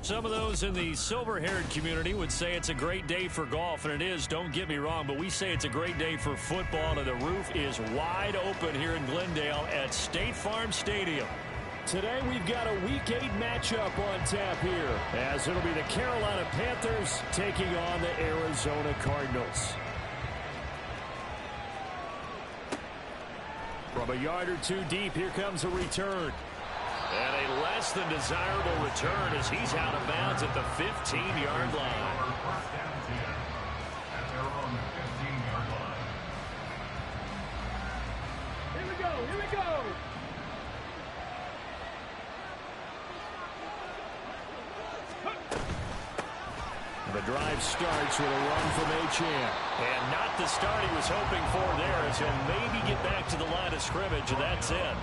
Some of those in the silver-haired community would say it's a great day for golf, and it is, don't get me wrong, but we say it's a great day for football, and the roof is wide open here in Glendale at State Farm Stadium. Today we've got a Week 8 matchup on tap here, as it'll be the Carolina Panthers taking on the Arizona Cardinals. From a yard or two deep, here comes a return. And a less than desirable return as he's out of bounds at the 15-yard line. Here we go, here we go. The drive starts with a run from Achane. And not the start he was hoping for there, as he'll maybe get back to the line of scrimmage, and that's it.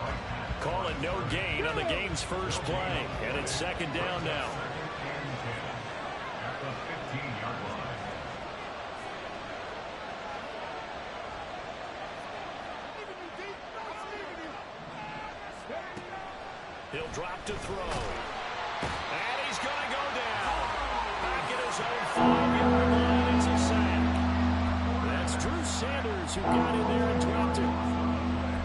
Call it no gain on the game's first play. And it's second down now. He'll drop to throw. And he's going to go down. Back at his own 5-yard line. It's a sack. That's Drew Sanders who got in there and dropped it.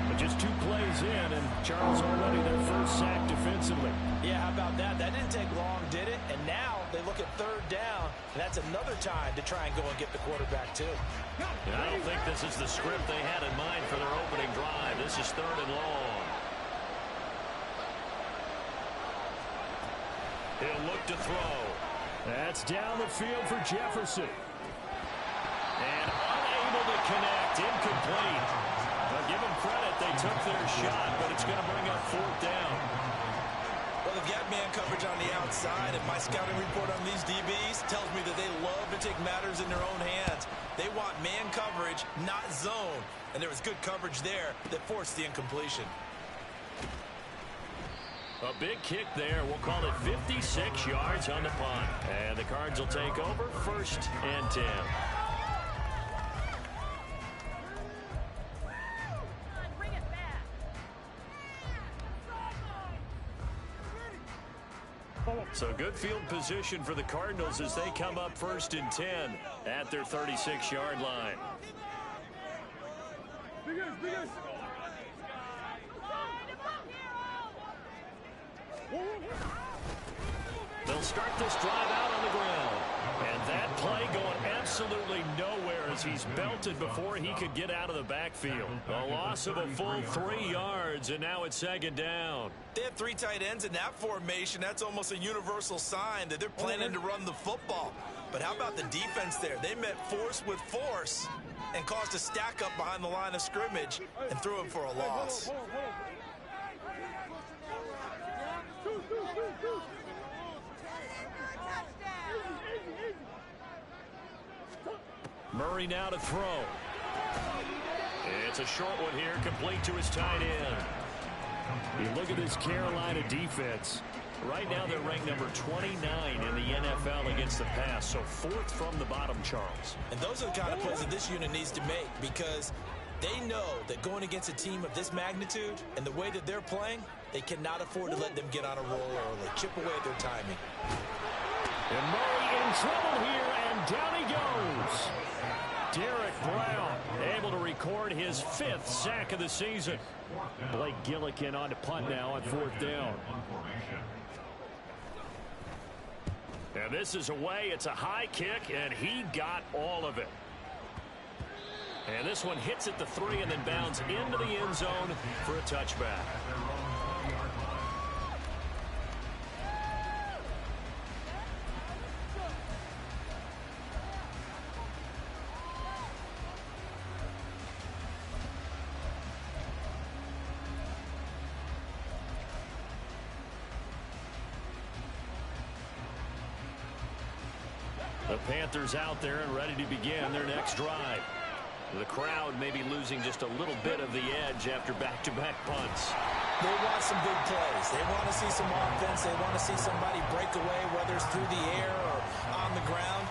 But just 2 plays in, and Charles already their first sack defensively. Yeah, how about that? That didn't take long, did it? And now they look at third down, and that's another time to try and go and get the quarterback, too. And I don't think this is the script they had in mind for their opening drive. This is third and long. He'll look to throw. That's down the field for Jefferson. And unable to connect. Incomplete. But give them credit. They took their shot, but it's going to bring up fourth down. Well, they've got man coverage on the outside, and my scouting report on these DBs tells me that they love to take matters in their own hands. They want man coverage, not zone. And there was good coverage there that forced the incompletion. A big kick there. We'll call it 56 yards on the punt. And the Cards will take over first and 10. So good field position for the Cardinals as they come up first and 10 at their 36-yard line. They'll start this drive out on the ground. And that play going absolutely nowhere as he's belted before he could get out of the backfield. A loss of a full 3 yards, and now it's second down. They have 3 tight ends in that formation. That's almost a universal sign that they're planning to run the football. But how about the defense there? They met force with force and caused a stack up behind the line of scrimmage and threw him for a loss. Murray now to throw. It's a short one here, complete to his tight end. You look at this Carolina defense. Right now they're ranked number 29 in the NFL against the pass, so 4th from the bottom, Charles. And those are the kind of plays that this unit needs to make, because they know that going against a team of this magnitude and the way that they're playing, they cannot afford to let them get on a roll early. Chip away at their timing. And Murray in trouble here, and down he goes. Derek Brown able to record his 5th sack of the season. Blake Gillikin on to punt now on 4th down. And this is away. It's a high kick, and he got all of it. And this one hits at the 3 and then bounds into the end zone for a touchback. The Panthers out there and ready to begin their next drive. The crowd may be losing just a little bit of the edge after back-to-back punts. They want some big plays. They want to see some offense. They want to see somebody break away, whether it's through the air or on the ground.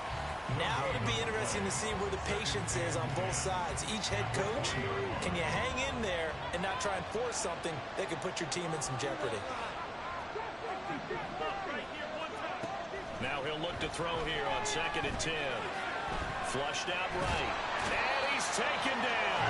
Now it'll be interesting to see where the patience is on both sides. Each head coach, can you hang in there and not try and force something that could put your team in some jeopardy? He'll look to throw here on 2nd and 10. Flushed out right. And he's taken down.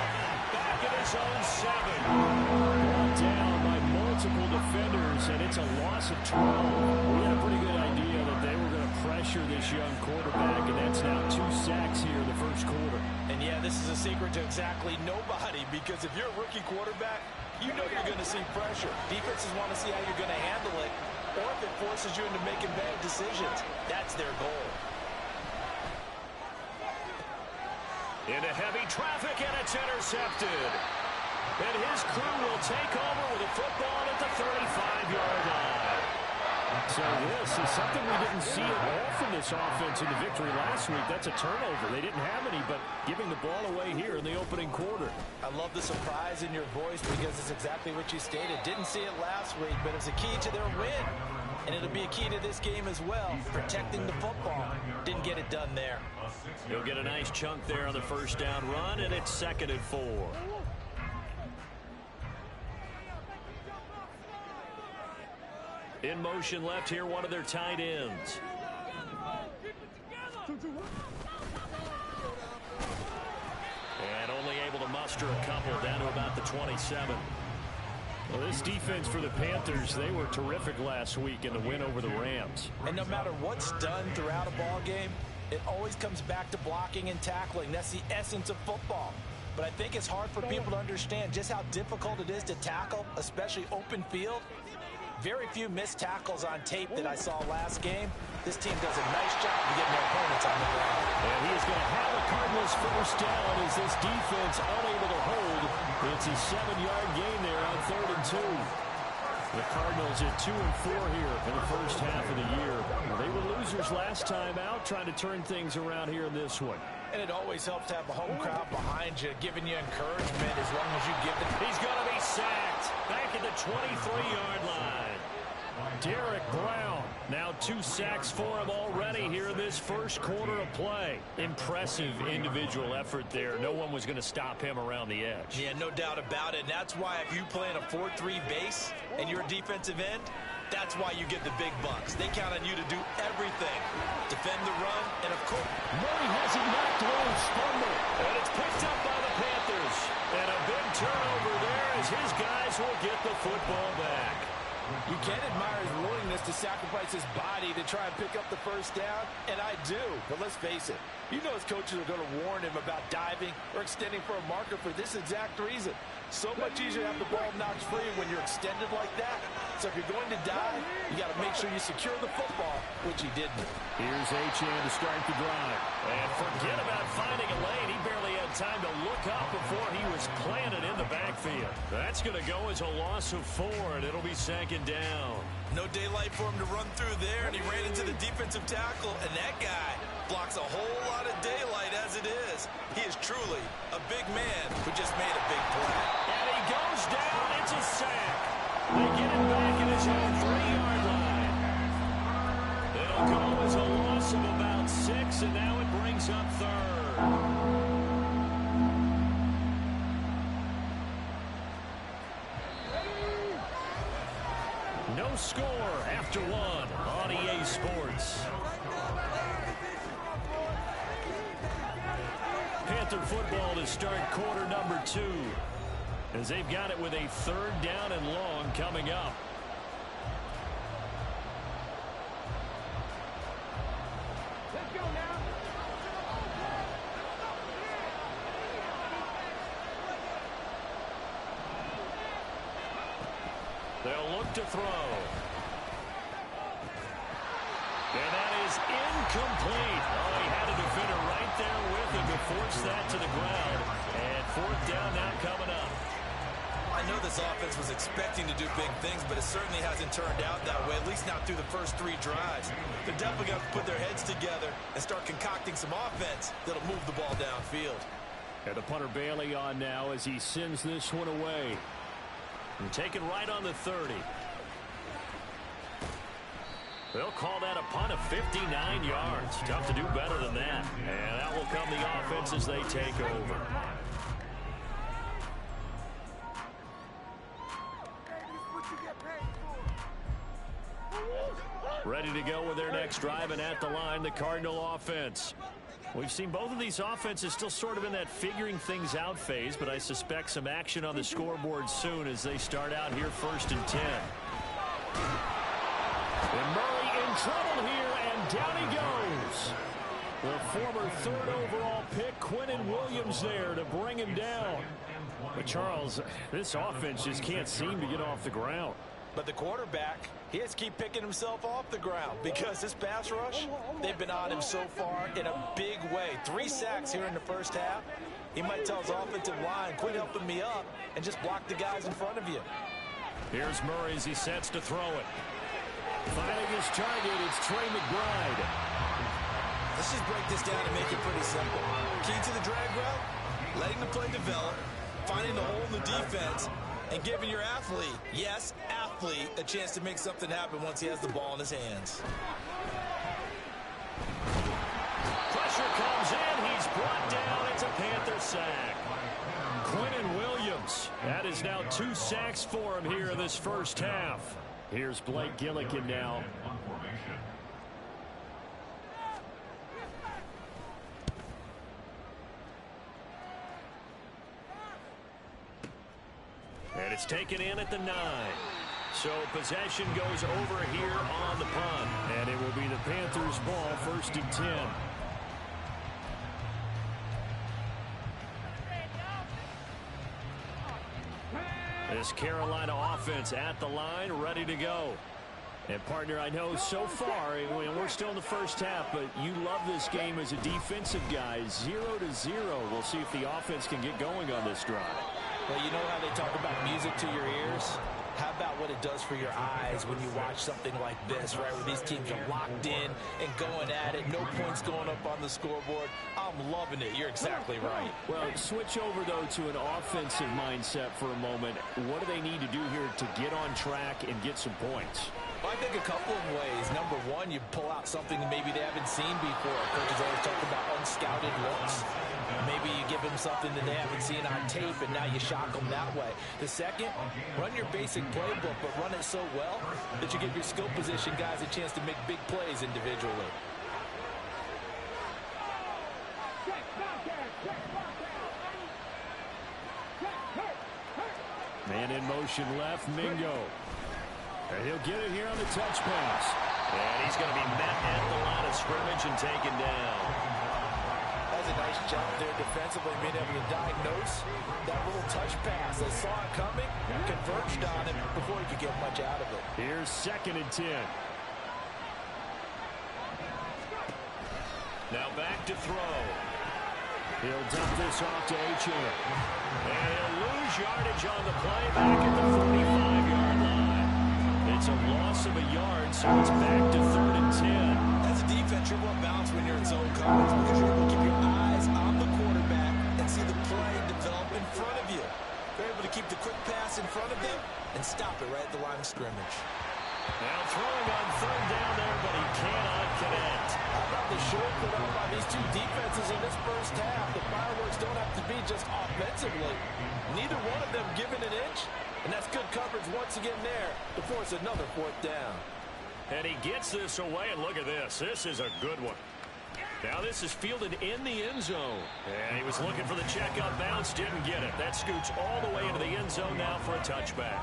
Back at his own 7. Brought down by multiple defenders, and it's a loss of 12. We had a pretty good idea that they were going to pressure this young quarterback, and that's now 2 sacks here in the first quarter. And yeah, this is a secret to exactly nobody, because if you're a rookie quarterback, you know you're going to see pressure. Defenses want to see how you're going to handle it, or if it forces you into making bad decisions. That's their goal. Into heavy traffic, and it's intercepted. And his crew will take over with a football at the 35-yard line. So this is something we didn't see at all from this offense in the victory last week. That's a turnover. They didn't have any, but giving the ball away here in the opening quarter. I love the surprise in your voice because it's exactly what you stated. Didn't see it last week, but it's a key to their win. And it'll be a key to this game as well, protecting the football. Didn't get it done there. He'll get a nice chunk there on the first down run, and it's 2nd and 4. In motion left here, one of their tight ends. And only able to muster a couple down to about the 27. Well, this defense for the Panthers, they were terrific last week in the win over the Rams. And no matter what's done throughout a ball game, it always comes back to blocking and tackling. That's the essence of football. But I think it's hard for people to understand just how difficult it is to tackle, especially open field. Very few missed tackles on tape that I saw last game. This team does a nice job of getting their opponents on the ground. And he is going to have a Cardinals first down as this defense unable to hold. It's a 7-yard gain there on 3rd and 2. The Cardinals at 2 and 4 here in the first half of the year. They were losers last time out, trying to turn things around here in this one. And it always helps to have a home crowd behind you, giving you encouragement as long as you give it. He's going to be sacked back at the 23-yard line. Derek Brown, now 2 sacks for him already here in this first quarter of play. Impressive individual effort there. No one was going to stop him around the edge. Yeah, no doubt about it. And that's why if you play in a 4-3 base and you're a defensive end, that's why you get the big bucks. They count on you to do everything. Defend the run, and of course, Murray has it knocked loose. Fumble. And it's picked up by the Panthers. And a big turnover there as his guys will get the football back. You can't admire his willingness to sacrifice his body to try and pick up the first down, and I do. But let's face it, you know his coaches are going to warn him about diving or extending for a marker for this exact reason. So much easier to have the ball knocked free when you're extended like that. So if you're going to dive, you got to make sure you secure the football, which he didn't. Here's Achane to start the drive. And forget about finding a lane. He barely had time to look up before he was planted in the backfield. That's going to go as a loss of 4, and it'll be 2nd down. No daylight for him to run through there, and he ran into the defensive tackle, and that guy blocks a whole lot of daylight as it is. He is truly a big man who just made a big play. And he goes down. It's a sack. They get it back at his own 3-yard line. It'll go as a loss of about 6, and now it brings up 3rd. No score after 1 on EA Sports. Panther football to start quarter number 2. As they've got it with a 3rd down and long coming up. Let's go now. They'll look to throw. And that is incomplete. Oh, he had a defender right there with him to force that to the ground. And 4th down now coming up. I know this offense was expecting to do big things, but it certainly hasn't turned out that way, at least not through the first 3 drives. They're definitely going to put their heads together and start concocting some offense that'll move the ball downfield. And the punter Bailey on now as he sends this one away. And taken right on the 30. They'll call that a punt of 59 yards. Tough to do better than that. And that will come the offense as they take over. ready to go with their next drive, and at the line, the Cardinal offense. We've seen both of these offenses still sort of in that figuring things out phase, but I suspect some action on the scoreboard soon as they start out here 1st and 10. And Murray in trouble here, and down he goes. The former 3rd overall pick, Quinnen Williams, there to bring him down. But Charles, this offense just can't seem to get off the ground. But the quarterback, he has to keep picking himself off the ground because this pass rush, they've been on him so far in a big way. 3 sacks here in the first half. He might tell his offensive line, quit helping me up and just block the guys in front of you. Here's Murray as he sets to throw it. Finding his target, it's Trey McBride. Let's just break this down and make it pretty simple. Key to the drag route, letting the play develop, finding the hole in the defense, and giving your athlete, yes, athlete, a chance to make something happen once he has the ball in his hands. Pressure comes in. He's brought down. It's a Panther sack. Quinnen Williams. That is now 2 sacks for him here in this first half. Here's Blake Gillikin now. And it's taken in at the 9. So possession goes over here on the punt. And it will be the Panthers' ball, 1st and 10. This Carolina offense at the line, ready to go. And, partner, I know so far, we're still in the first half, but you love this game as a defensive guy. 0-0. We'll see if the offense can get going on this drive. Well, you know how they talk about music to your ears? How about what it does for your eyes when you watch something like this, right, where these teams are locked in and going at it, no points going up on the scoreboard? I'm loving it. You're exactly right. Well, switch over, though, to an offensive mindset for a moment. What do they need to do here to get on track and get some points? Well, I think a couple of ways. Number one, you pull out something that maybe they haven't seen before. Coaches always talk about unscouted looks. Maybe you give them something that they haven't seen on tape, and now you shock them that way. The second, run your basic playbook, but run it so well that you give your skill position guys a chance to make big plays individually. Man in motion left, Mingo. And he'll get it here on the touch pass. And he's going to be met at the line of scrimmage and taken down. That's a nice job there defensively, being able to diagnose that little touch pass. They saw it coming, converged on it before he could get much out of it. Here's 2nd and 10. Now back to throw. He'll dump this off to Achane. And he'll lose yardage on the play back at the 45-yard line. It's a loss of a yard, so it's back to 3rd and 10. As a defense, you're well balanced when you're in zone coverage because you're able to keep your eyes on the quarterback and see the play develop in front of you. You're able to keep the quick pass in front of them and stop it right at the line of scrimmage. Now throwing on 3rd down there, but he cannot connect. How about the short put up by these two defenses in this first half? The fireworks don't have to be just offensively. Neither one of them giving an inch. And that's good coverage once again there to force another 4th down. And he gets this away, and look at this. This is a good one. Now this is fielded in the end zone. And he was looking for the checkout bounce, didn't get it. That scoots all the way into the end zone now for a touchback.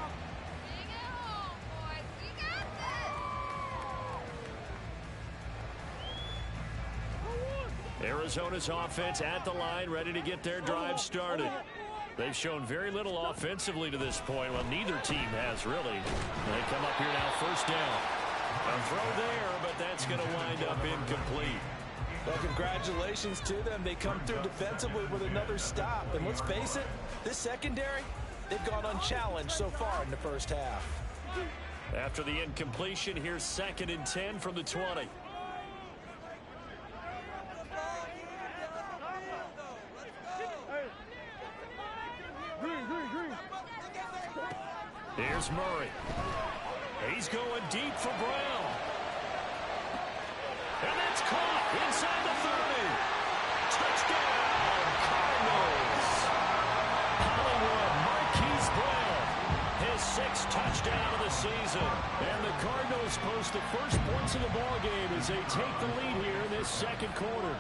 Arizona's offense at the line, ready to get their drive started. They've shown very little offensively to this point. Well, neither team has really. They come up here now, 1st down. A throw there, but that's going to wind up incomplete. Well, congratulations to them. They come through defensively with another stop. And let's face it, this secondary, they've gone unchallenged so far in the first half. After the incompletion, here's 2nd and 10 from the 20. Here's Murray. He's going deep for Brown. And that's caught inside the 30. Touchdown, Cardinals. Hollywood Marquise Brown has 6th touchdown of the season. And the Cardinals post the first points of the ball game as they take the lead here in this second quarter.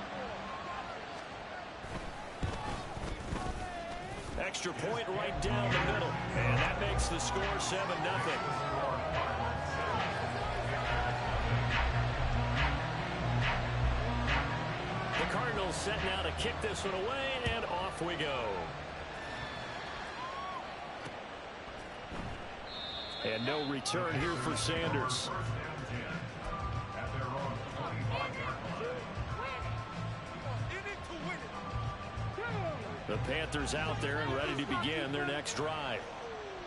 Extra point right down the middle. And that makes the score 7-0. The Cardinals set now to kick this one away, and off we go. And no return here for Sanders. The Panthers out there and ready to begin their next drive.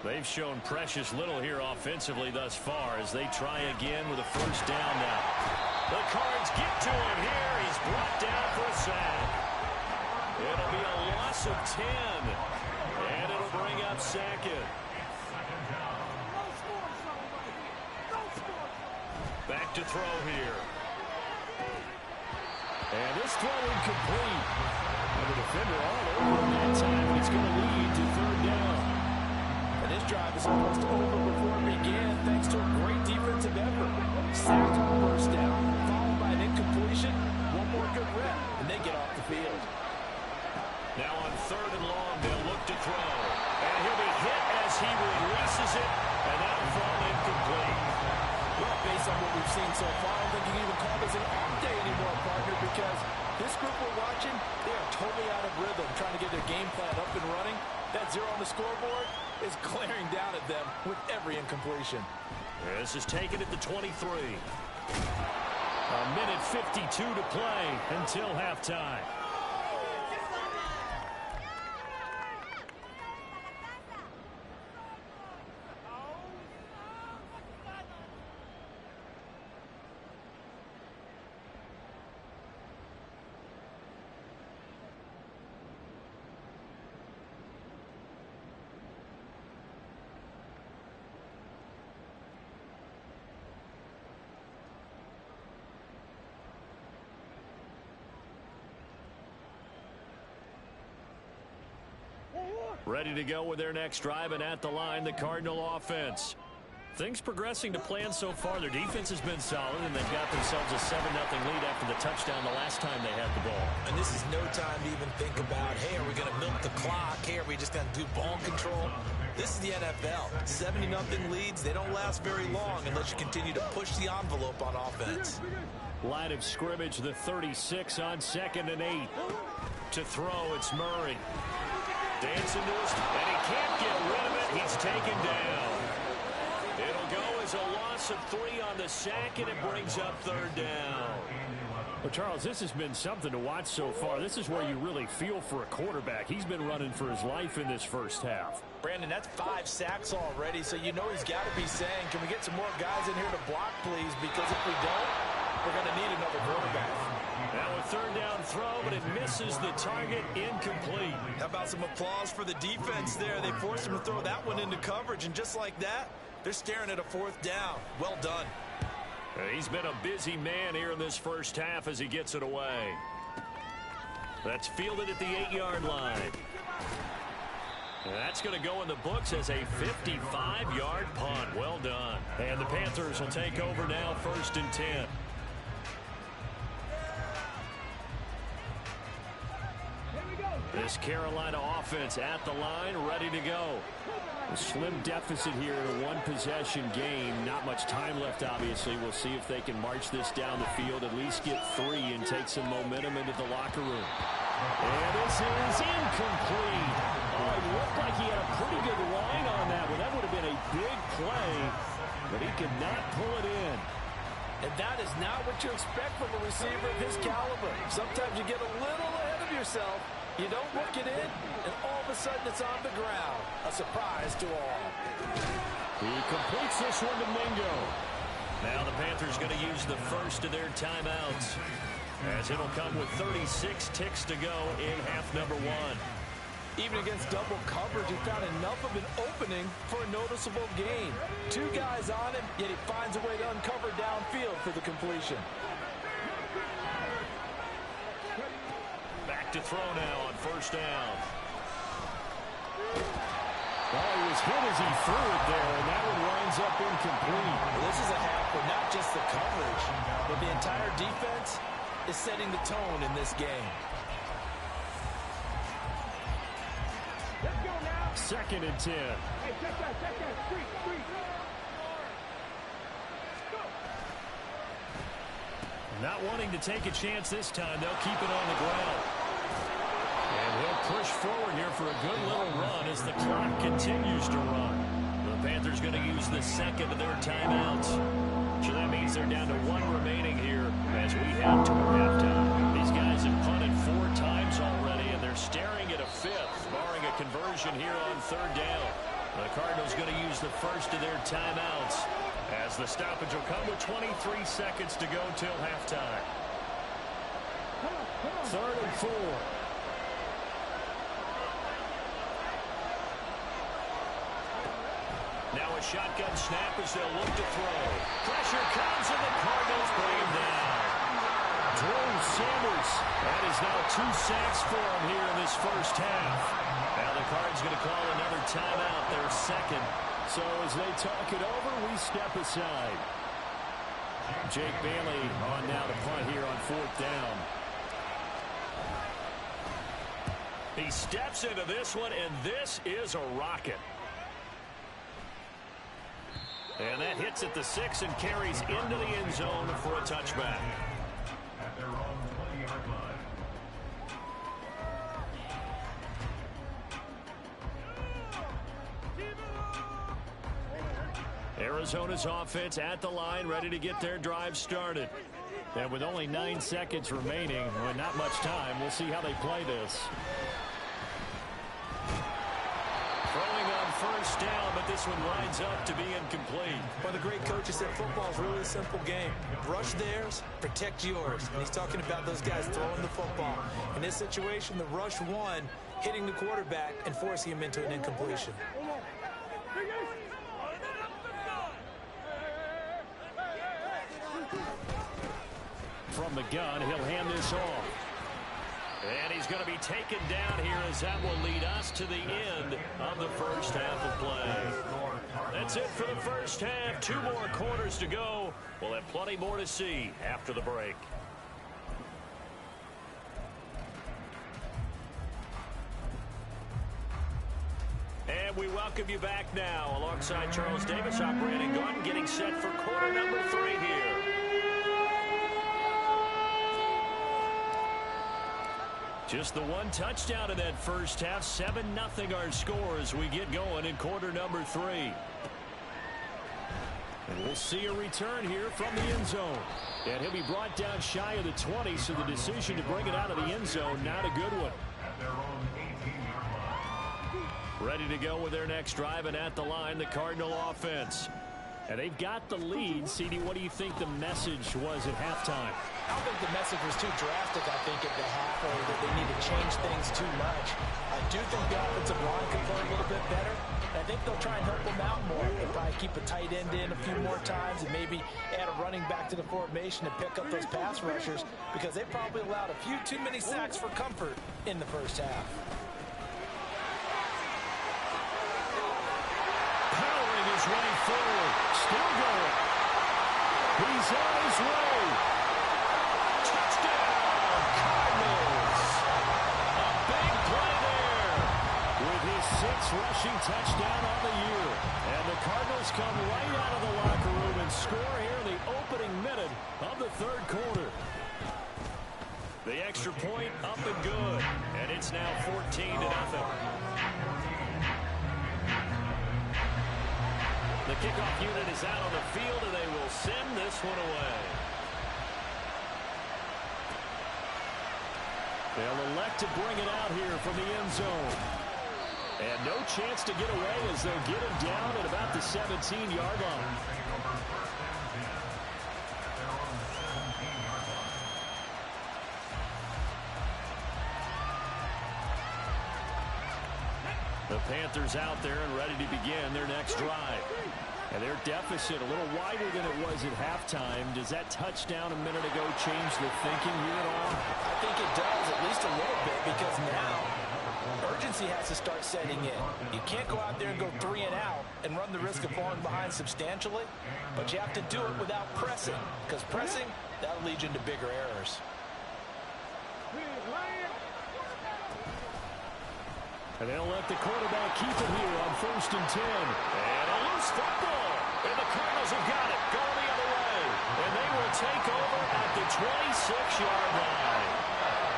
They've shown precious little here offensively thus far as they try again with a first down now. The Cards get to him here. He's brought down for a sack. It'll be a loss of 10. And it'll bring up second. Back to throw here. And this throw incomplete. And the defender all over him that time. It's going to lead to third down. And this drive is almost over before it began thanks to a great defensive effort. Sacked on first down, followed by an incompletion. One more good rep, and they get off the field. Now on 3rd and long, they'll look to throw. And he'll be hit as he releases it. And that'll fall incomplete. Well, based on what we've seen so far, I don't think you can even call this an off day anymore, partner, because this group we're watching, they are totally out of rhythm, trying to get their game plan up and running. That 0 on the scoreboard is glaring down at them with every incompletion. This is taken at the 23. A minute 52 to play until halftime. Ready to go with their next drive, and at the line, the Cardinal offense. Things progressing to plan so far. Their defense has been solid, and they've got themselves a 7-0 lead after the touchdown the last time they had the ball. And this is no time to even think about, hey, are we going to milk the clock? Hey, are we just going to do ball control? This is the NFL. 70-0 leads, they don't last very long unless you continue to push the envelope on offense. Line of scrimmage, the 36 on 2nd and 8. To throw, it's Murray. Dancing to his, and he can't get rid of it. He's taken down. It'll go as a loss of 3 on the sack, and it brings up 3rd down. Well, Charles, this has been something to watch so far. This is where you really feel for a quarterback. He's been running for his life in this first half. Brandon, that's 5 sacks already, so you know he's got to be saying, can we get some more guys in here to block, please? Because if we don't, we're going to need another quarterback. Now a 3rd down throw, but it misses the target, incomplete. How about some applause for the defense there? They forced him to throw that one into coverage, and just like that, they're staring at a 4th down. Well done. He's been a busy man here in this first half as he gets it away. That's fielded at the 8-yard line. And that's going to go in the books as a 55-yard punt. Well done. And the Panthers will take over now, 1st and 10. This Carolina offense at the line, ready to go. A slim deficit here in a one-possession game. Not much time left, obviously. We'll see if they can march this down the field, at least get 3 and take some momentum into the locker room. And this is incomplete. Oh, it looked like he had a pretty good line on that one. That would have been a big play, but he could not pull it in. And that is not what you expect from a receiver of his caliber. Sometimes you get a little ahead of yourself. You don't look it in, and all of a sudden it's on the ground. A surprise to all. He completes this one to Mingo. Now the Panthers going to use the first of their timeouts, as it'll come with 36 ticks to go in half number 1. Even against double coverage, he found enough of an opening for a noticeable gain. 2 guys on him, yet he finds a way to uncover downfield for the completion. Back to throw now on 1st down. Well, he was hit as he threw it there, and that one winds up incomplete. Well, this is a half where not just the coverage, but the entire defense is setting the tone in this game. Let's go now. 2nd and 10. Hey, check that. Street. Go. Not wanting to take a chance this time. They'll keep it on the ground. And he'll push forward here for a good little run as the clock continues to run. The Panthers going to use the second of their timeouts. So that means they're down to 1 remaining here as we head toward halftime. These guys have punted 4 times already, and they're staring at a 5th, barring a conversion here on 3rd down. The Cardinals going to use the first of their timeouts as the stoppage will come with 23 seconds to go till halftime. 3rd and 4. Now a shotgun snap as they'll look to throw. Pressure comes and the Cardinals bring him down. Drew Sanders. That is now 2 sacks for him here in this first half. Now the Cards going to call another timeout, their second. So as they talk it over, we step aside. Jake Bailey on now to punt here on 4th down. He steps into this one, and this is a rocket. And that hits at the 6 and carries into the end zone for a touchback. Arizona's offense at the line, ready to get their drive started. And with only 9 seconds remaining, with not much time, we'll see how they play this. Throwing on first down, but this one winds up to be incomplete. Well, the great coaches said football is really a simple game. Rush theirs, protect yours. And he's talking about those guys throwing the football. In this situation, the rush won, hitting the quarterback and forcing him into an incompletion. From the gun, he'll hand this off. And he's going to be taken down here as that will lead us to the end of the first half of play. That's it for the first half. 2 more quarters to go. We'll have plenty more to see after the break. And we welcome you back now alongside Charles Davis, I'm Brandon Gordon, getting set for quarter number 3 here. Just the 1 touchdown in that first half. 7-0 our score as we get going in quarter number 3. And we'll see a return here from the end zone. And he'll be brought down shy of the 20, so the decision to bring it out of the end zone, not a good one. Ready to go with their next drive, and at the line, the Cardinal offense. And they've got the lead. CD, what do you think the message was at halftime? I don't think the message was too drastic, I think, at the half, or that they need to change things too much. I do think the offensive line could play a little bit better. I think they'll try and help them out more. They'll probably keep a tight end in a few more times and maybe add a running back to the formation to pick up those pass rushers, because they probably allowed a few too many sacks for comfort in the first half. Powering his way forward. Still going. He's on his way. Touchdown, Cardinals. A big play there. With his 6th rushing touchdown on the year. And the Cardinals come right out of the locker room and score here in the opening minute of the 3rd quarter. The extra point up and good. And it's now 14-0. The kickoff unit is out on the field, and they will send this one away. They'll elect to bring it out here from the end zone. And no chance to get away as they'll get him down at about the 17-yard line. The Panthers out there and ready to begin their next drive. And their deficit a little wider than it was at halftime. Does that touchdown a minute ago change the thinking here at all? I think it does, at least a little bit, because now urgency has to start setting in. You can't go out there and go 3 and out and run the risk of falling behind substantially, but you have to do it without pressing, because pressing, that'll lead you into bigger errors. And they'll let the quarterback keep it here on 1st and 10. And a loose football. And the Cardinals have got it. Going the other way. And they will take over at the 26-yard line.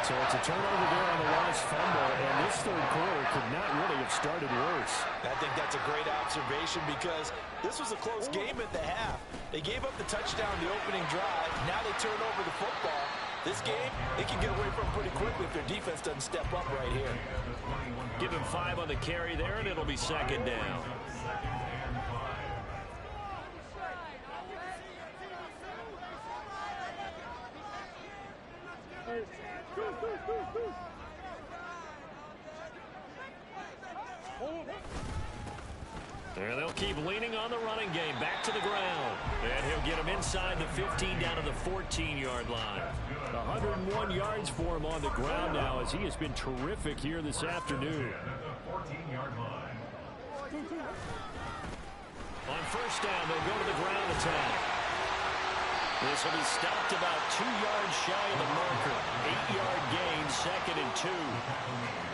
So it's a turnover there on the last fumble, and this third quarter could not really have started worse. I think that's a great observation because this was a close game at the half. They gave up the touchdown the opening drive. Now they turn over the football. This game, they can get away from pretty quickly if their defense doesn't step up right here. Give him 5 on the carry there, and it'll be 2nd down. And they'll keep leaning on the running game. Back to the ground. And he'll get him inside the 15 down to the 14-yard line. 101 yards for him on the ground now as he has been terrific here this afternoon. On 1st down, they'll go to the ground attack. This will be stopped about 2 yards shy of the marker. 8-yard gain, 2nd and 2.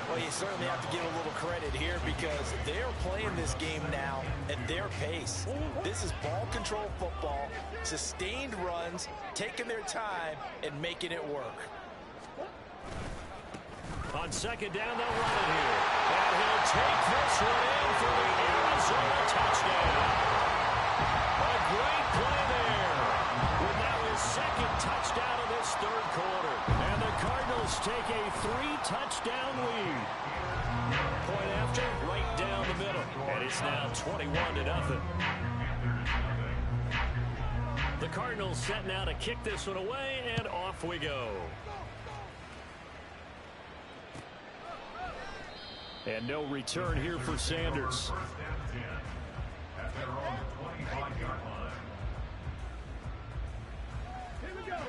Well, you certainly have to give a little credit here because they're playing this game now at their pace. This is ball control football, sustained runs, taking their time, and making it work. On 2nd down, they'll run it here. And he'll take this one in for the Arizona touchdown. A great play there. With now his 2nd touchdown of this third quarter. And the Cardinals take a 3-touchdown lead. Point after, right down the middle. And it's now 21-0. The Cardinals set now to kick this one away, and off we go. And no return here for Sanders.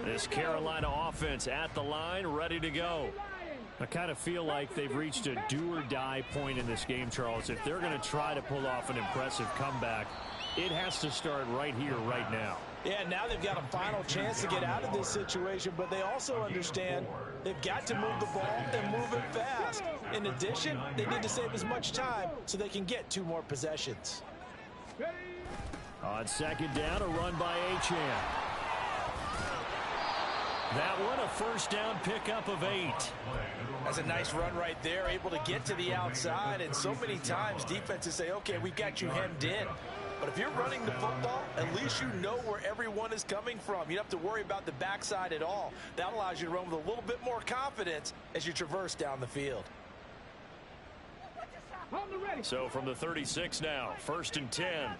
This Carolina offense at the line, ready to go. I kind of feel like they've reached a do-or-die point in this game, Charles. If they're going to try to pull off an impressive comeback, it has to start right here, right now. Yeah, now they've got a final chance to get out of this situation, but they also understand they've got to move the ball and move it fast. In addition, they need to save as much time so they can get 2 more possessions. On 2nd down, a run by Achane. That one, a 1st down pickup of 8. That's a nice run right there, able to get to the outside, and so many times defenses say, okay, we've got you hemmed in. But if you're running the football, at least you know where everyone is coming from. You don't have to worry about the backside at all. That allows you to run with a little bit more confidence as you traverse down the field. So from the 36 now, 1st and 10.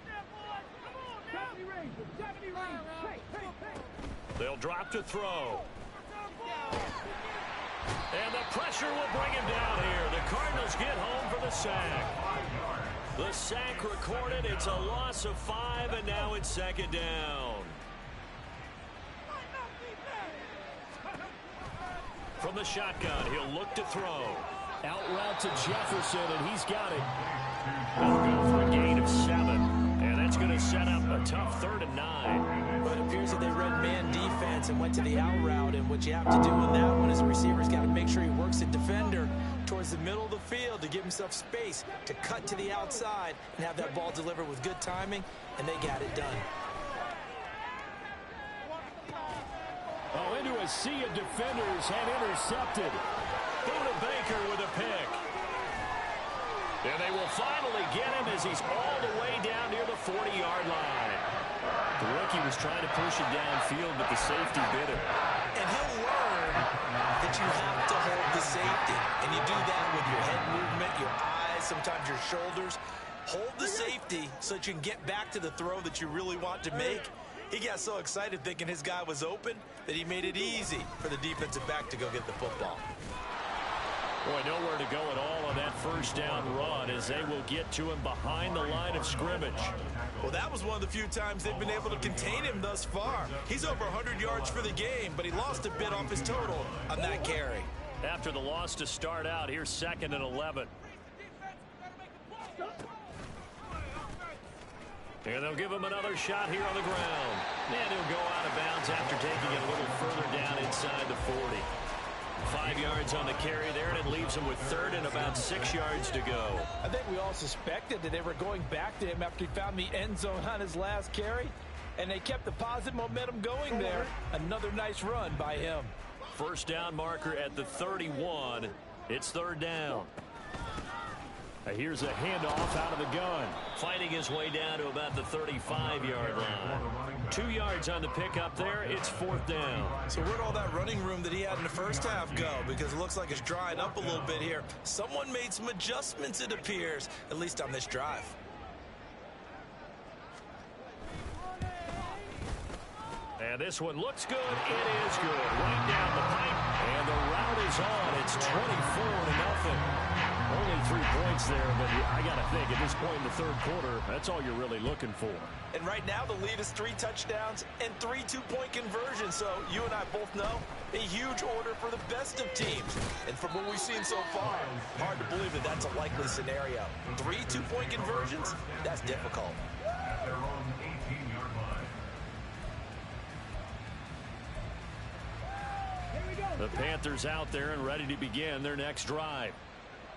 They'll drop to throw. And the pressure will bring him down here. The Cardinals get home for the sack. The sack recorded. It's a loss of 5, and now it's 2nd down. From the shotgun, he'll look to throw. Out route to Jefferson, and he's got it. They'll go for a gain of 7. And that's going to set up a tough 3rd and 9. But it appears that they read man defense and went to the out route. And what you have to do in that one is the receiver's got to make sure he works the defender towards the middle of the field to give himself space to cut to the outside and have that ball delivered with good timing, and they got it done. Oh, into a sea of defenders and intercepted. Buda Baker with a pick. And they will finally get him as he's all the way down near the 40-yard line. The rookie was trying to push it downfield, but the safety bit him. And he'll learn that you have to hold the safety. And you do that with your head movement, your eyes, sometimes your shoulders. Hold the safety so that you can get back to the throw that you really want to make. He got so excited thinking his guy was open that he made it easy for the defensive back to go get the football. Boy, nowhere to go at all on that 1st down run as they will get to him behind the line of scrimmage. Well, that was one of the few times they've been able to contain him thus far. He's over 100 yards for the game, but he lost a bit off his total on that carry. After the loss to start out, here's 2nd and 11. And they'll give him another shot here on the ground. And he'll go out of bounds after taking it a little further down inside the 40. 5 yards on the carry there, and it leaves him with 3rd and about 6 yards to go. I think we all suspected that they were going back to him after he found the end zone on his last carry, and they kept the positive momentum going there. Another nice run by him. First down marker at the 31. It's 3rd down. Here's a handoff out of the gun. Fighting his way down to about the 35-yard line. 2 yards on the pickup there. It's 4th down. So where'd all that running room that he had in the first half go? Because it looks like it's drying up a little bit here. Someone made some adjustments, it appears, at least on this drive. And this one looks good. It is good. Right down the pipe. And the route is on. It's 24-0. Only 3 points there, but I got to think at this point in the 3rd quarter, that's all you're really looking for. And right now the lead is 3 touchdowns and 3 two-point conversions. So you and I both know a huge order for the best of teams. And from what we've seen so far, hard to believe that that's a likely scenario. 3 two-point conversions? That's difficult. The Panthers out there and ready to begin their next drive.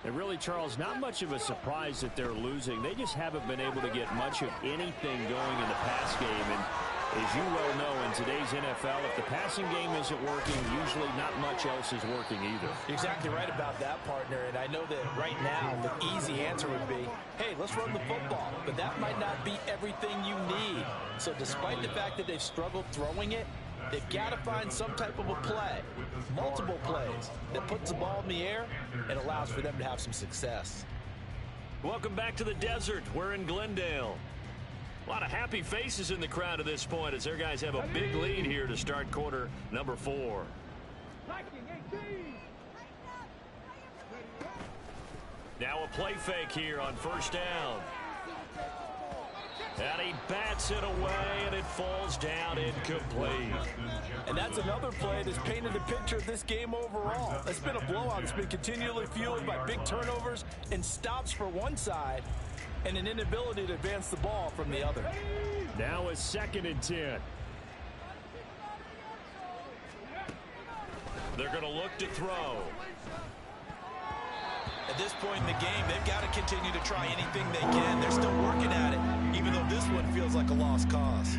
And really, Charles, not much of a surprise that they're losing. They just haven't been able to get much of anything going in the pass game. And as you well know, in today's NFL, if the passing game isn't working, usually not much else is working either. You're exactly right about that, partner. And I know that right now the easy answer would be, hey, let's run the football. But that might not be everything you need. So despite the fact that they've struggled throwing it, they've got to find some type of a play, multiple plays, that puts the ball in the air and allows for them to have some success. Welcome back to the desert. We're in Glendale. A lot of happy faces in the crowd at this point as their guys have a big lead here to start quarter number 4. Now a play fake here on 1st down. And he bats it away, and it falls down incomplete. And that's another play that's painted the picture of this game overall. It's been a blowout. It's been continually fueled by big turnovers and stops for one side and an inability to advance the ball from the other. Now a 2nd and 10. They're going to look to throw. At this point in the game, they've got to continue to try anything they can. They're still working at it, even though this one feels like a lost cause.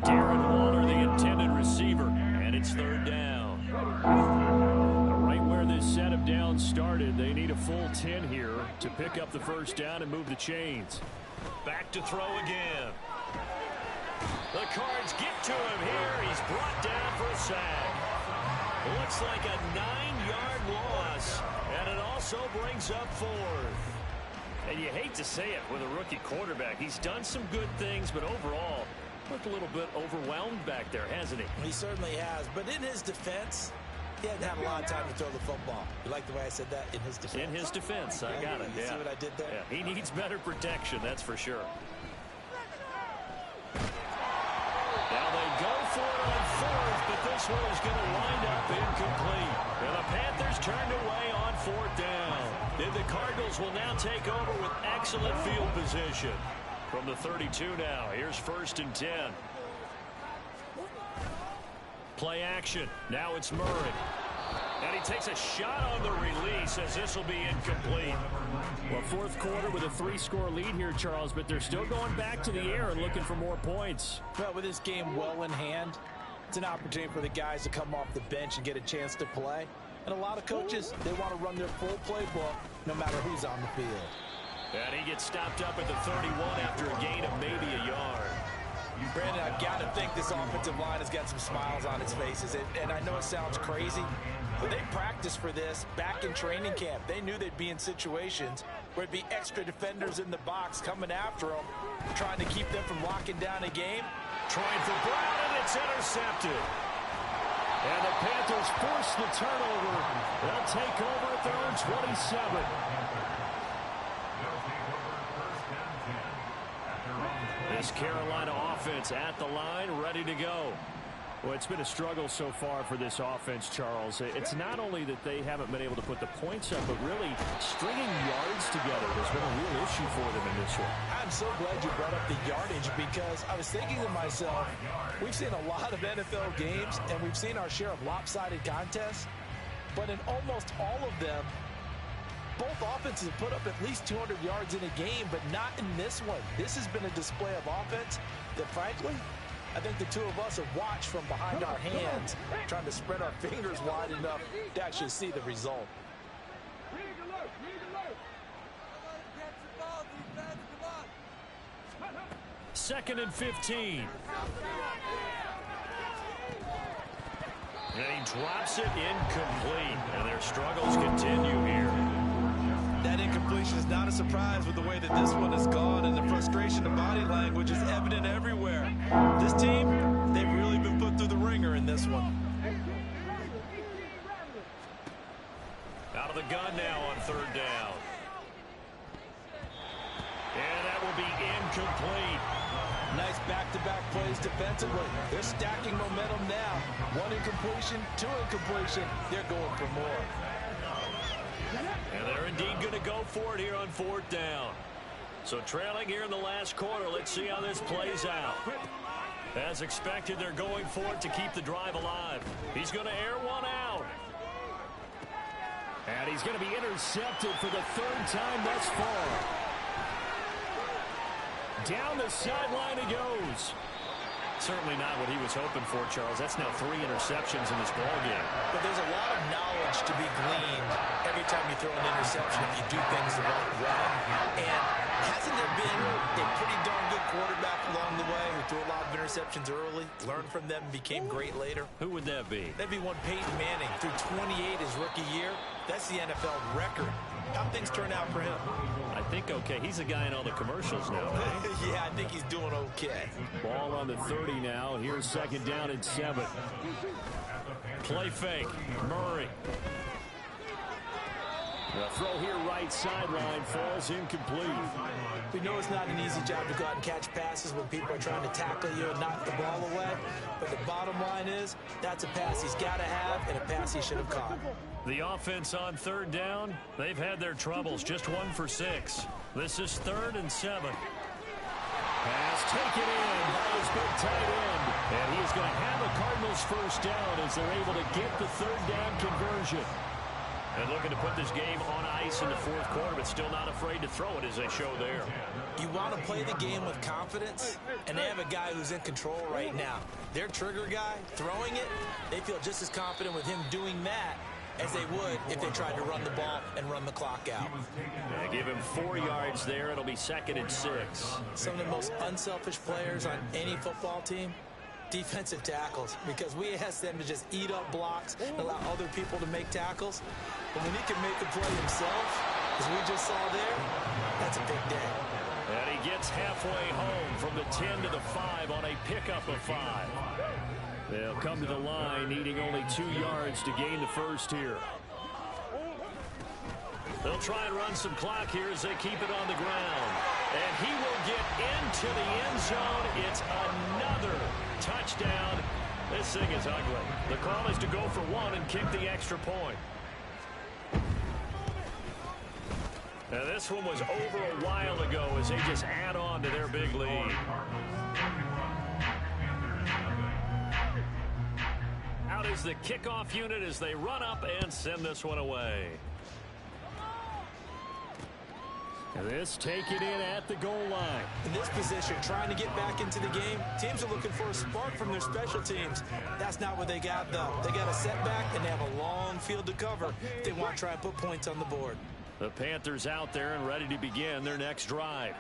Darren Waller, the intended receiver, and it's 3rd down. Right where this set of downs started, they need a full 10 here to pick up the 1st down and move the chains. Back to throw again. The Cards get to him here. He's brought down for a sack. Looks like a 9-yard loss, and it also brings up 4th. And you hate to say it with a rookie quarterback. He's done some good things, but overall, looked a little bit overwhelmed back there, hasn't he? He certainly has, but in his defense, he hadn't had a lot of time to throw the football. You like the way I said that? In his defense. In his defense, I got it. You see what I did there? Yeah, he needs better protection, that's for sure. Now they go for it on 4th, but this one is going to wind up incomplete. And the Panthers turned away on 4th down. And the Cardinals will now take over with excellent field position. From the 32 now, here's 1st and 10. Play action. Now it's Murray. And he takes a shot on the release as this will be incomplete. Well, 4th quarter with a 3-score lead here, Charles, but they're still going back to the air and looking for more points. Well, with this game well in hand, it's an opportunity for the guys to come off the bench and get a chance to play. And a lot of coaches, they want to run their full playbook no matter who's on the field. And he gets stopped up at the 31 after a gain of maybe a yard. Brandon, I've got to think this offensive line has got some smiles on its faces. And I know it sounds crazy, but they practiced for this back in training camp. They knew they'd be in situations where it'd be extra defenders in the box coming after them, trying to keep them from locking down a game. Trying for Brown, and it's intercepted. And the Panthers force the turnover. They'll take over at their own 27. This Carolina offense at the line, ready to go. Well, it's been a struggle so far for this offense, Charles. It's not only that they haven't been able to put the points up, but really stringing yards together has been a real issue for them in this one. I'm so glad you brought up the yardage because I was thinking to myself, we've seen a lot of NFL games and we've seen our share of lopsided contests, but in almost all of them, both offenses have put up at least 200 yards in a game, but not in this one. This has been a display of offense that, frankly, I think the two of us have watched from behind our hands, trying to spread our fingers wide enough to actually see the result. Second and 15. And he drops it incomplete. And their struggles continue here. That incompletion is not a surprise with the way that this one has gone, and the frustration of body language is evident everywhere. This team, they've really been put through the ringer in this one. Out of the gun now on third down. And that will be incomplete. Nice back-to-back plays defensively. They're stacking momentum now. One incompletion, two incompletion. They're going for more. And they're indeed going to go for it here on fourth down. So trailing here in the last quarter, let's see how this plays out. As expected, they're going for it to keep the drive alive. He's going to air one out. And he's going to be intercepted for the third time thus far. Down the sideline he goes. Certainly not what he was hoping for, Charles. That's now 3 interceptions in this ballgame. But there's a lot of knowledge to be gleaned every time you throw an interception if you do things the right way. And hasn't there been a pretty darn good quarterback along the way who threw a lot of interceptions early, learned from them, and became great later? Who would that be? That'd be one Peyton Manning. Threw 28 his rookie year. That's the NFL record. How'd things turn out for him? I think okay. He's a guy in all the commercials now, right? Yeah, I think he's doing okay. Ball on the 30 now. Here's second down and 7. Play fake. Murray. The throw here right sideline falls incomplete. We know it's not an easy job to go out and catch passes when people are trying to tackle you and knock the ball away. But the bottom line is, that's a pass he's got to have and a pass he should have caught. The offense on third down, they've had their troubles. Just 1 for 6. This is 3rd and 7. Pass taken in by his big tight end. And he is going to have a Cardinals first down as they're able to get the third down conversion. And looking to put this game on ice in the fourth quarter, but still not afraid to throw it as they show there. You want to play the game with confidence, and they have a guy who's in control right now. Their trigger guy, throwing it, they feel just as confident with him doing that as they would if they tried to run the ball and run the clock out. Yeah, give him 4 yards there. It'll be 2nd and 6. Some of the most unselfish players on any football team, defensive tackles, because we ask them to just eat up blocks and allow other people to make tackles. But when he can make a play himself, as we just saw there, that's a big day. And he gets halfway home from the 10 to the 5 on a pickup of 5. They'll come to the line needing only 2 yards to gain the first here. They'll try and run some clock here as they keep it on the ground. And he will get into the end zone. It's another touchdown. This thing is ugly. The call is to go for 1 and kick the extra point. Now this one was over a while ago as they just add on to their big lead. Out is the kickoff unit as they run up and send this one away. And this taken in at the goal line. In this position, trying to get back into the game, teams are looking for a spark from their special teams. That's not what they got, though. They got a setback, and they have a long field to cover if they want to try and put points on the board. The Panthers out there and ready to begin their next drive.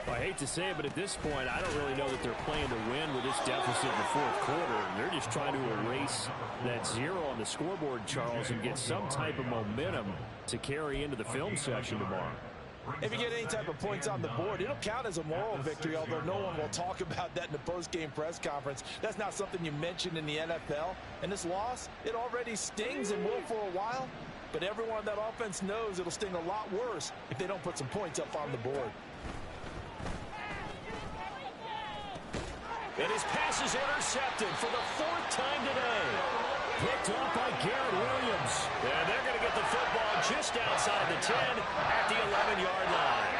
I hate to say it, but at this point, I don't really know that they're playing to win with this deficit in the fourth quarter. They're just trying to erase that 0 on the scoreboard, Charles, and get some type of momentum to carry into the film session tomorrow. If you get any type of points on the board, it'll count as a moral victory, although no one will talk about that in the post-game press conference. That's not something you mentioned in the NFL. And this loss, it already stings and will for a while. But everyone on that offense knows it'll sting a lot worse if they don't put some points up on the board. And his pass is intercepted for the 4th time today. Picked up by Garrett Williams. And they're going to get the football just outside the 10 at the 11-yard line.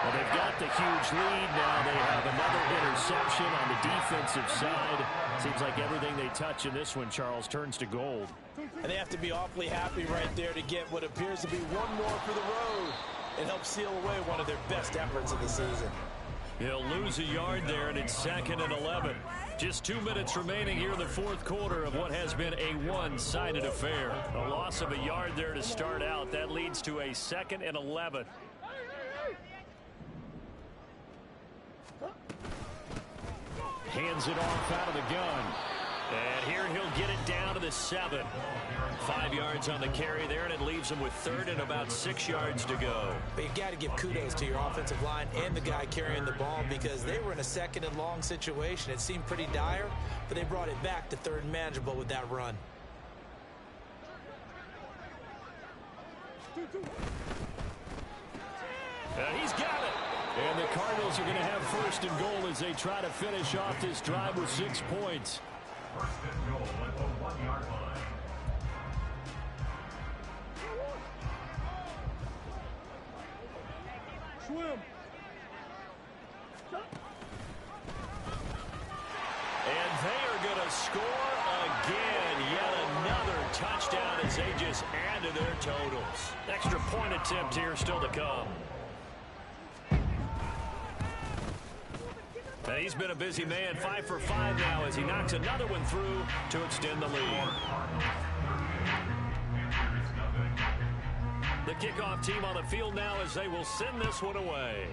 Well, they've got the huge lead now. They have another interception on the defensive side. Seems like everything they touch in this one, Charles, turns to gold. And they have to be awfully happy right there to get what appears to be one more for the road. It helps seal away one of their best efforts of the season. He'll lose a yard there, and it's 2nd and 11. Just 2 minutes remaining here in the 4th quarter of what has been a one-sided affair. A loss of a yard there to start out. That leads to a 2nd and 11. Hands it off out of the gun. And here he'll get it down to the 7. 5 yards on the carry there, and it leaves him with 3rd and about 6 yards to go. But you've got to give kudos to your offensive line and the guy carrying the ball because they were in a 2nd and long situation. It seemed pretty dire, but they brought it back to 3rd and manageable with that run. He's got it. And the Cardinals are going to have 1st and goal as they try to finish off this drive with 6 points. 1st and goal at the 1-yard line. Swim. And they are going to score again. Yet another touchdown as they just add to their totals. Extra point attempt here still to come. And he's been a busy man, 5 for 5 now as he knocks another one through to extend the lead. The kickoff team on the field now as they will send this one away.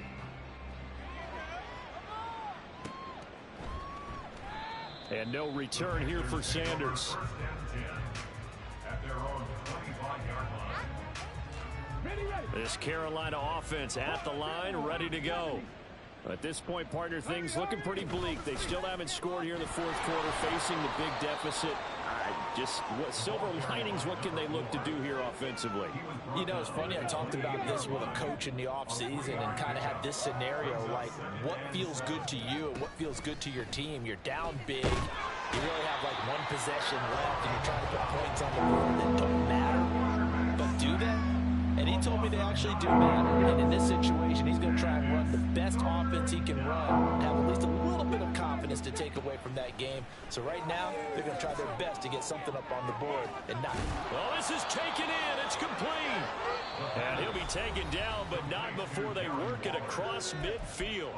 And no return here for Sanders. This Carolina offense at the line, ready to go. At this point, partner, things looking pretty bleak. They still haven't scored here in the 4th quarter, facing the big deficit. Just what silver linings, what can they look to do here offensively? You know, it's funny, I talked about this with a coach in the offseason and kind of had this scenario, like what feels good to you and what feels good to your team. You're down big. You really have like one possession left and you're trying to put points on the board that don't matter. But do that? And he told me they actually do matter. And in this situation, he's going to try and run the best offense he can run, have at least a little bit of confidence to take away from that game. So right now, they're going to try their best to get something up on the board and not. Well, this is taken in. It's complete. And he'll be taken down, but not before they work it across midfield.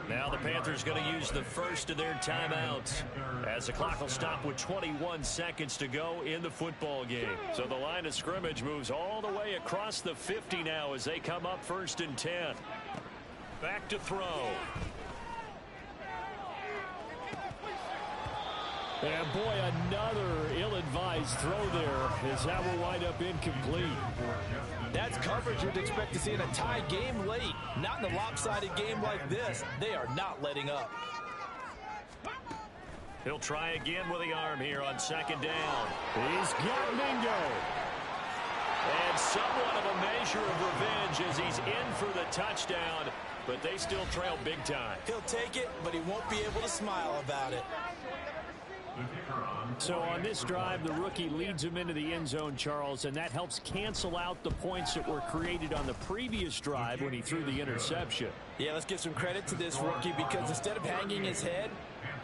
Now the Panthers going to use the first of their timeouts as the clock will stop with 21 seconds to go in the football game. So the line of scrimmage moves all the way across the 50 now as they come up 1st and 10. Back to throw. And boy, another ill-advised throw there as that will wind up incomplete. That's coverage you'd expect to see in a tie game late. Not in a lopsided game like this. They are not letting up. He'll try again with the arm here on 2nd down. He's got Mingo. And somewhat of a measure of revenge as he's in for the touchdown, but they still trail big time. He'll take it, but he won't be able to smile about it. So on this drive, the rookie leads him into the end zone, Charles, and that helps cancel out the points that were created on the previous drive when he threw the interception. Yeah, let's give some credit to this rookie because instead of hanging his head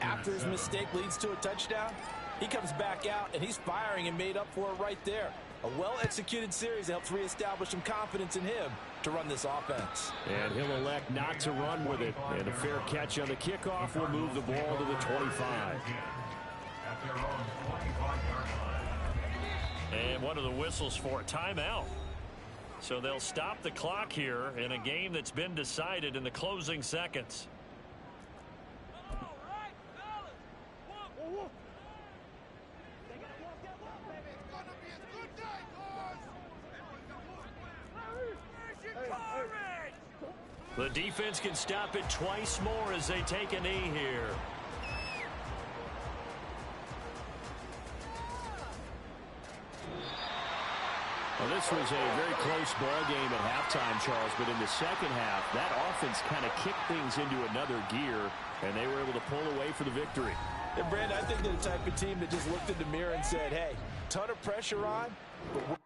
after his mistake leads to a touchdown, he comes back out and he's firing and made up for it right there. A well-executed series that helps reestablish some confidence in him to run this offense. And he'll elect not to run with it. And a fair catch on the kickoff will move the ball to the 25. And one of the whistles for a timeout. So they'll stop the clock here in a game that's been decided in the closing seconds. The defense can stop it twice more as they take a knee here. Well, this was a very close ball game at halftime, Charles, but in the second half, that offense kind of kicked things into another gear, and they were able to pull away for the victory. And Brandon, I think they're the type of team that just looked in the mirror and said, hey, ton of pressure on, but